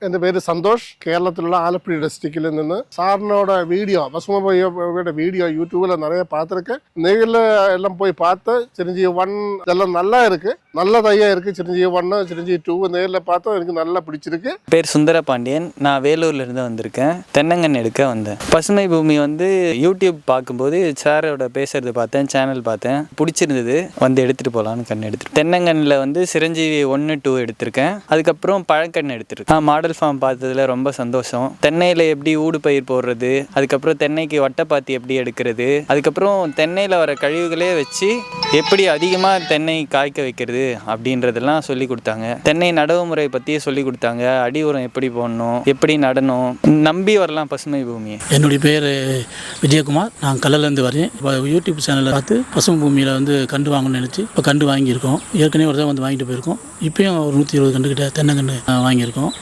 എൻ്റെ പേര് സന്തോഷ്. കേരളത്തിലുള്ള ആലപ്പുഴ ഡിസ്ട്രിക്റ്റിൽ നിന്ന് സാറിനോட வீடியோ பசுமையோட வீடியோ யூடியூப்ல நிறைய பார்த்துருக்கேன். நீங்கள எல்லாம் போய் பார்த்து சிரஞ்சீவி 1 இதெல்லாம் நல்லா இருக்கு, நல்லதையா இருக்கு. சிரஞ்சீவி 1 சிரஞ்சீவி 2 நேரில் பார்த்தோம், எனக்கு நல்லா பிடிச்சிருக்கு. பேர் சுந்தர பாண்டியன். நான் வேலூர்ல இருந்து வந்திருக்கேன். தென்னங்கன்று எடுக்க வந்தேன். பசுமை பூமி வந்து யூடியூப் பார்க்கும்போது சாரோட பேசுறது பார்த்தேன், சேனல் பார்த்தேன், பிடிச்சிருந்தது, வந்து எடுத்துட்டு போகலான்னு கண்ணு எடுத்துருக்கேன். தென்னங்கன்னில் வந்து சிரஞ்சீவி 1, 2 எடுத்திருக்கேன். அதுக்கப்புறம் பழக்கண்ணு எடுத்திருக்கேன். மாடல் ஃபார்ம் பார்த்ததுல ரொம்ப சந்தோஷம். தென்னையில் எப்படி ஊடு பயிர் போடுறது, அதுக்கப்புறம் தென்னைக்கு வட்டைப்பாத்தி எப்படி எடுக்கிறது, அதுக்கப்புறம் தென்னையில் வர கழிவுகளே வச்சு எப்படி அதிகமாக தென்னை காய்க்க வைக்கிறது அப்படின்றதெல்லாம் சொல்லி கொடுத்தாங்க. தென்னை நடவு முறை பற்றியே சொல்லி கொடுத்தாங்க. அடி உரம் எப்படி போடணும், எப்படி நடணும். நம்பி வரலாம் பசுமை பூமியை. என்னுடைய பேர் விஜயகுமார். நான் கல்லலேருந்து வரேன். இப்போ யூடியூப் சேனலில் பார்த்து பசுமை பூமியில் வந்து கண்டு வாங்கணும்னு நினச்சி இப்போ கண்டு வாங்கியிருக்கோம். ஏற்கனவே ஒரு தான் வந்து வாங்கிட்டு போயிருக்கோம். இப்போயும் ஒரு 120 கண்டுக்கிட்ட தென்னங்கன்று வாங்கியிருக்கோம்.